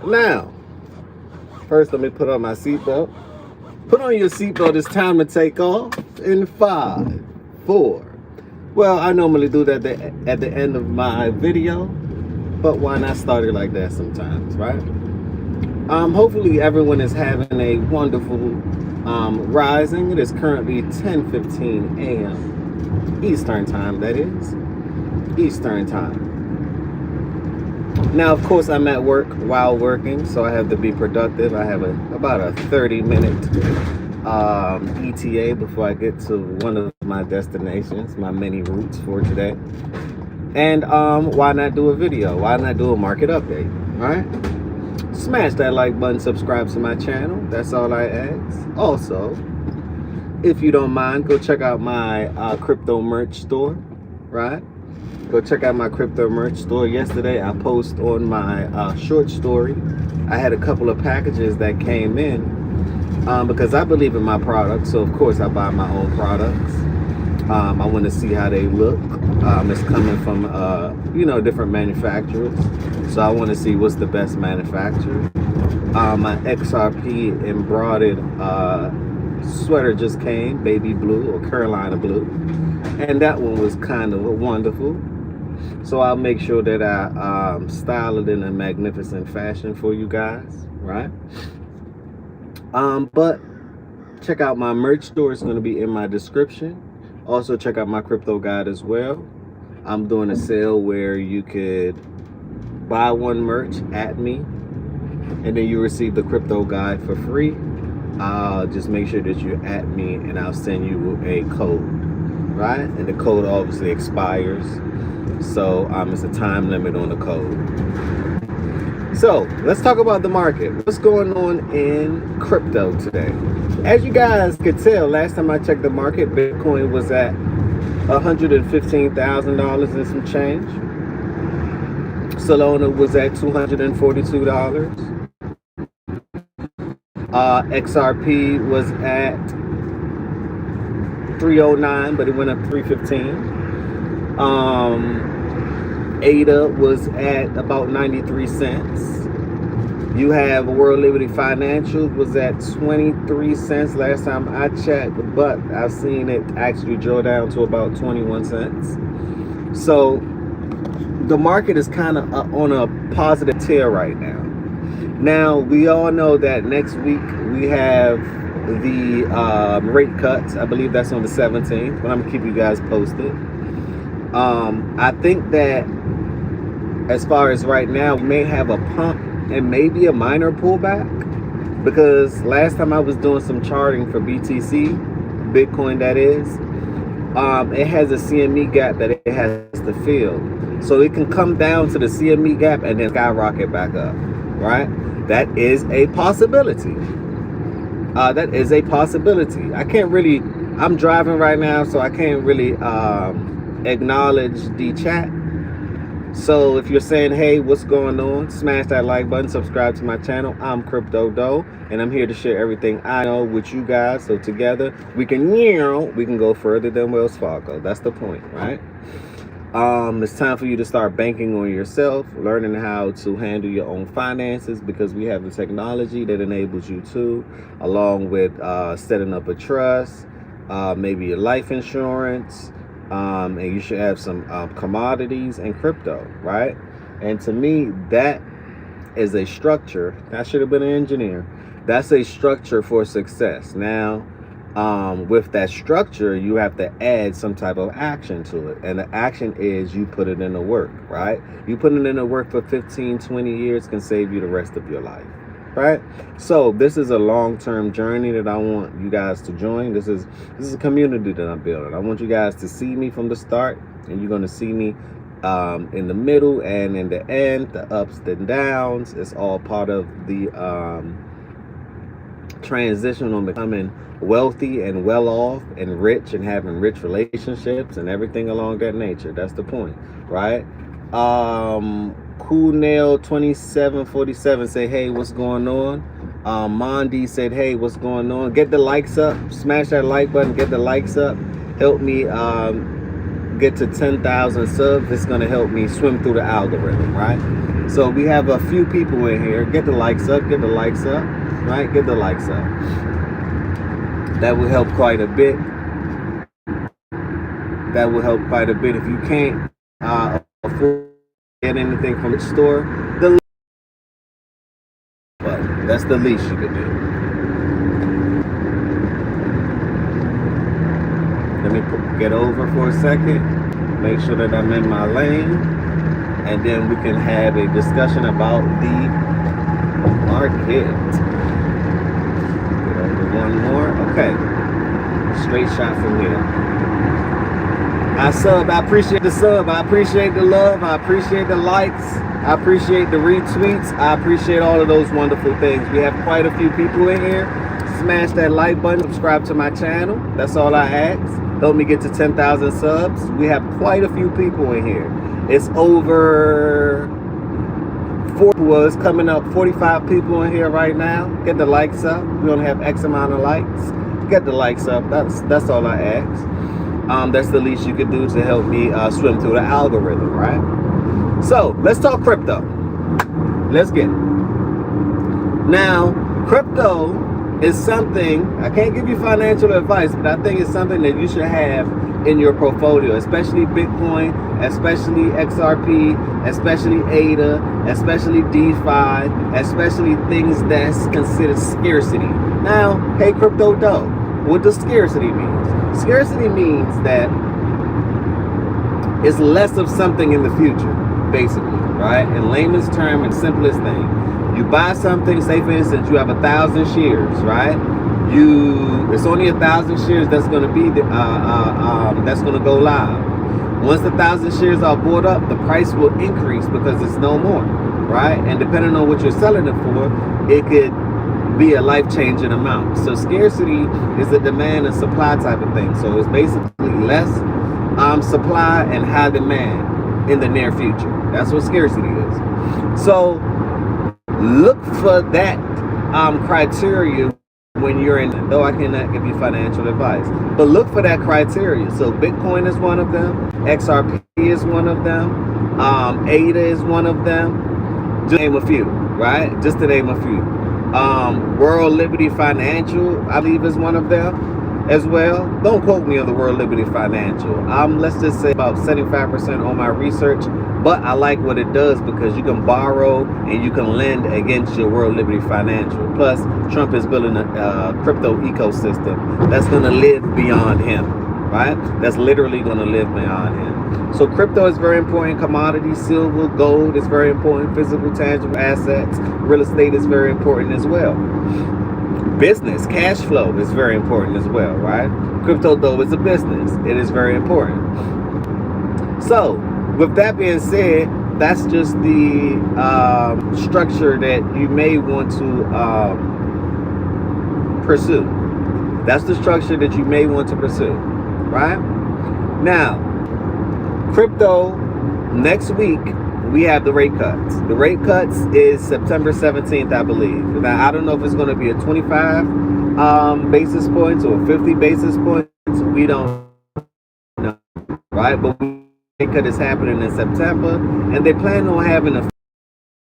Now, first let me put on my seatbelt. Put on your seatbelt. It's time to take off in 5, 4. Well, I normally do that at the end of my video, but why not start it like that sometimes, right? Hopefully everyone is having a wonderful rising. It is currently 10:15 a.m. Eastern time, that is. Eastern time. Now, of course, I'm at work while working, so I have to be productive. I have about a 30-minute ETA before I get to one of my destinations, my mini routes for today. And why not do a video? Why not do a market update, right? Smash that like button, subscribe to my channel. That's all I ask. Also, if you don't mind, go check out my crypto merch store, right? Go check out my crypto merch store. Yesterday, I posted on my short story. I had a couple of packages that came in because I believe in my products. So, of course, I buy my own products. I want to see how they look. It's coming from, different manufacturers. So, I want to see what's the best manufacturer. My XRP embroidered sweater just came, baby blue or Carolina blue. And that one was kind of wonderful. So I'll make sure that I style it in a magnificent fashion for you guys, right? But check out my merch store. It's going to be in my description. Also, check out my crypto guide as well. I'm doing a sale where you could buy one merch at me, and then you receive the crypto guide for free. Just make sure that you're at me, and I'll send you a code, right? And the code obviously expires. So it's a time limit on the code. So let's talk about the market. What's going on in crypto today? As you guys could tell, last time I checked the market, Bitcoin was at $115,000 and some change. Solana was at $242. XRP was at 309, but it went up 315. ADA was at about 93 cents. You have World Liberty Financial was at 23 cents last time I checked, but I've seen it actually drill down to about 21 cents. So the market is kind of on a positive tear right now. Now, we all know that next week we have the rate cuts. I believe that's on the 17th, but I'm gonna keep you guys posted. I think that as far as right now, we may have a pump and maybe a minor pullback, because last time I was doing some charting for BTC, Bitcoin that is, it has a CME gap that it has to fill. So it can come down to the CME gap and then skyrocket back up, right? That is a possibility. That is a possibility. I'm driving right now, so I can't really acknowledge the chat. So if you're saying, hey, what's going on, smash that like button, subscribe to my channel. I'm Crypto Doe, and I'm here to share everything I know with you guys, so together we can go further than Wells Fargo. That's the point, right? It's time for you to start banking on yourself, learning how to handle your own finances, because we have the technology that enables you to, along with setting up a trust, maybe your life insurance, and you should have some commodities and crypto, right? And to me, that is a structure. I should have been an engineer. That's a structure for success. Now, with that structure, you have to add some type of action to it. And the action is you put it in the work, right? You put it in the work for 15, 20 years can save you the rest of your life, right? So this is a long-term journey that I want you guys to join. This is a community that I'm building. I want you guys to see me from the start, and you're going to see me in the middle and in the end, the ups and downs. It's all part of the transition on becoming wealthy and well off and rich and having rich relationships and everything along that nature. That's the point, right? Cool Nail 2747 say, hey, what's going on? Mondi said, hey, what's going on? Get the likes up, smash that like button, get the likes up, help me get to 10,000 subs. It's going to help me swim through the algorithm, right? So we have a few people in here. Get the likes up, get the likes up, right? Get the likes up. That will help quite a bit. That will help quite a bit. If you can't afford to get anything from the store, but that's the least you could do. Let me get over for a second, make sure that I'm in my lane, and then we can have a discussion about the market. Get over one more. Okay. Straight shot from here. I appreciate the sub, I appreciate the love, I appreciate the likes, I appreciate the retweets, I appreciate all of those wonderful things. We have quite a few people in here. Smash that like button, subscribe to my channel. That's all I ask. Help me get to 10,000 subs. We have quite a few people in here. It's over it's coming up 45 people in here right now. Get the likes up. We only have X amount of likes. Get the likes up. That's all I ask. That's the least you could do to help me swim through the algorithm, right? So let's talk crypto. Let's get it. Now, crypto is something, I can't give you financial advice, but I think it's something that you should have in your portfolio, especially Bitcoin, especially XRP, especially ADA, especially DeFi, especially things that's considered scarcity. Now, hey, crypto dough, what does scarcity mean? Scarcity means that it's less of something in the future, basically, right? In layman's term and simplest thing. You buy something, say for instance, you have 1,000 shares, right? It's only 1,000 shares that's going to be that's going to go live. Once the 1,000 shares are bought up, the price will increase because it's no more, right? And depending on what you're selling it for, it could be a life-changing amount. So scarcity is a demand and supply type of thing. So it's basically less supply and high demand in the near future. That's what scarcity is. So look for that criteria when you're in, though I cannot give you financial advice, but look for that criteria. So Bitcoin is one of them, XRP is one of them, ADA is one of them, just to name a few, right? Just to name a few. World Liberty Financial, I believe, is one of them as well. Don't quote me on the World Liberty Financial. Let's just say about 75% on my research, but I like what it does because you can borrow and you can lend against your World Liberty Financial. Plus, Trump is building a crypto ecosystem that's going to live beyond him, right? That's literally going to live beyond him. So crypto is very important. Commodities, silver, gold is very important. Physical, tangible assets, real estate is very important as well. Business, cash flow is very important as well, right? Crypto, though, is a business. It is very important. So, with that being said, that's just the structure that you may want to pursue. That's the structure that you may want to pursue, right? Now, crypto, next week, we have the rate cuts. The rate cuts is September 17th, I believe. Now, I don't know if it's going to be a 25 basis points or 50 basis points. We don't know, right? But the rate cut is happening in September, and they plan on having a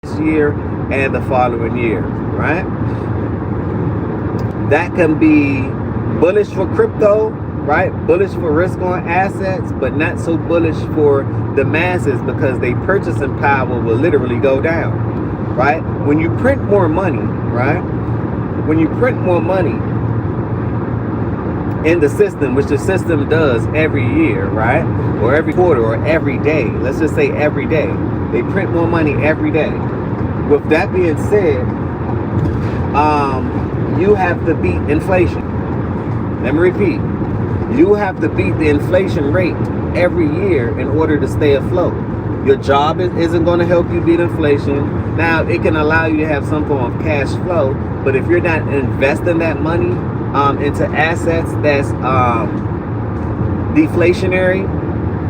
this year and the following year, right? That can be bullish for crypto, right? Bullish for risk on assets, but not so bullish for the masses because their purchasing power will literally go down, right? When you print more money, right? When you print more money in the system, which the system does every year, right? Or every quarter or every day. Let's just say every day. They print more money every day. With that being said, you have to beat inflation. Let me repeat. You have to beat the inflation rate every year in order to stay afloat. Your job isn't going to help you beat inflation. Now, it can allow you to have some form of cash flow, but if you're not investing that money into assets that's deflationary,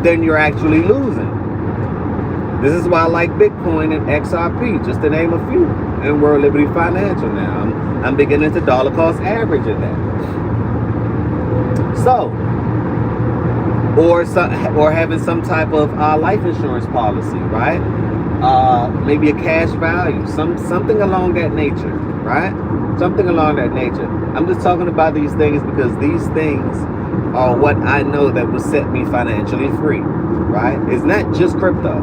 then you're actually losing. This is why I like Bitcoin and XRP, just to name a few, and World Liberty Financial now. I'm beginning to dollar cost average in that. So, or having some type of life insurance policy, right? maybe a cash value, something along that nature, right? Something along that nature. I'm just talking about these things because these things are what I know that will set me financially free, right? It's not just crypto.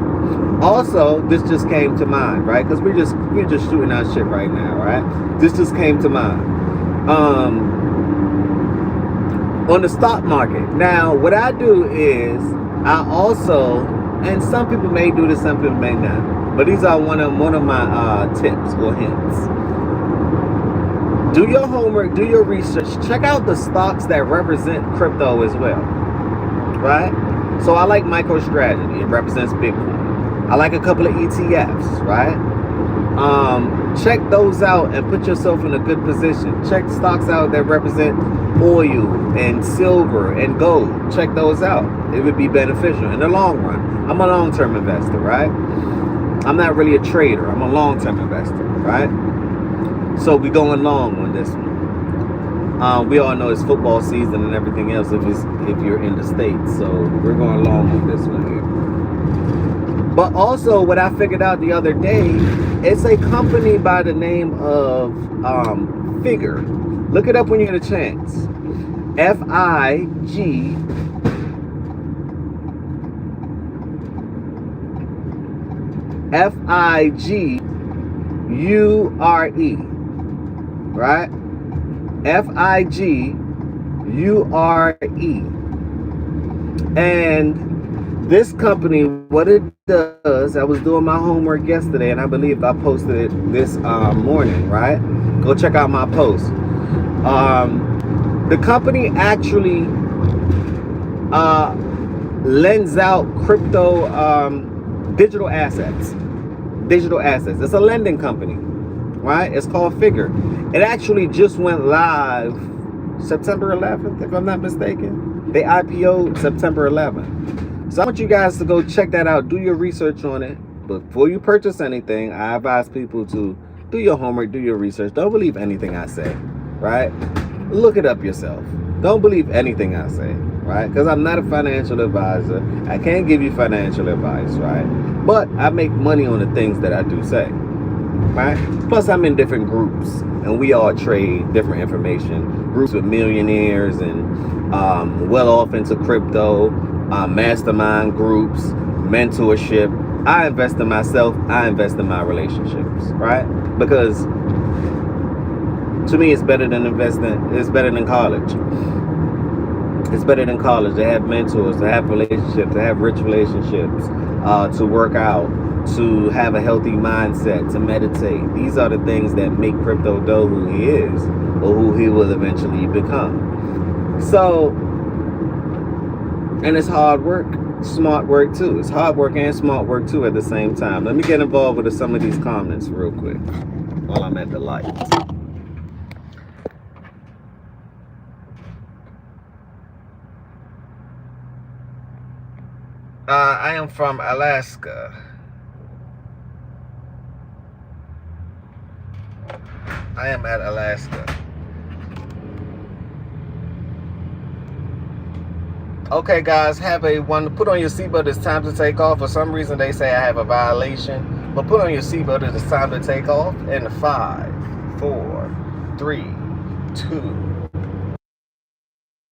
Also, this just came to mind, right? Because we're just shooting our shit right now, right? This just came to mind. On the stock market. Now, what I do is I also, and some people may do this, some people may not, but these are one of my tips or hints. Do your homework, do your research, check out the stocks that represent crypto as well, right? So I like MicroStrategy, it represents Bitcoin. I like a couple of ETFs, right? Check those out and put yourself in a good position. Check stocks out that represent oil and silver and gold. Check those out. It would be beneficial in the long run. I'm a long-term investor, right? I'm not really a trader. I'm a long-term investor, right? So we going long on this one. We all know it's football season and everything else if you're in the States. So we're going long on this one here. But also what I figured out the other day, it's a company by the name of Figure. Look it up when you get a chance. F-I-G F-I-G-U-R-E, right? F-I-G-U-R-E. And this company, what it does, I was doing my homework yesterday, and I believe I posted it this morning, right? Go check out my post. The company actually lends out crypto digital assets. It's a lending company, right? It's called Figure. It actually just went live September 11th, if I'm not mistaken. They IPO'd September 11th. So I want you guys to go check that out. Do your research on it. But before you purchase anything, I advise people to do your homework, do your research. Don't believe anything I say, right? Look it up yourself. Don't believe anything I say, right? Because I'm not a financial advisor. I can't give you financial advice, right? But I make money on the things that I do say, right? Plus, I'm in different groups, and we all trade different information. Groups with millionaires and well off into crypto, mastermind groups, mentorship. I invest in myself. I invest in my relationships, right? Because to me, it's better than investing. It's better than college. It's better than college to have mentors, to have relationships, to have rich relationships, to work out, to have a healthy mindset, to meditate. These are the things that make Crypto Doe who he is, or who he will eventually become. So, and it's hard work, smart work too. It's hard work and smart work too at the same time. Let me get involved with some of these comments real quick while I'm at the lights. I am from Alaska. I am at Alaska. Okay, guys, have a one. Put on your seatbelt. It's time to take off. For some reason, they say I have a violation, but put on your seatbelt. It's time to take off. In 5, 4, 3, 2.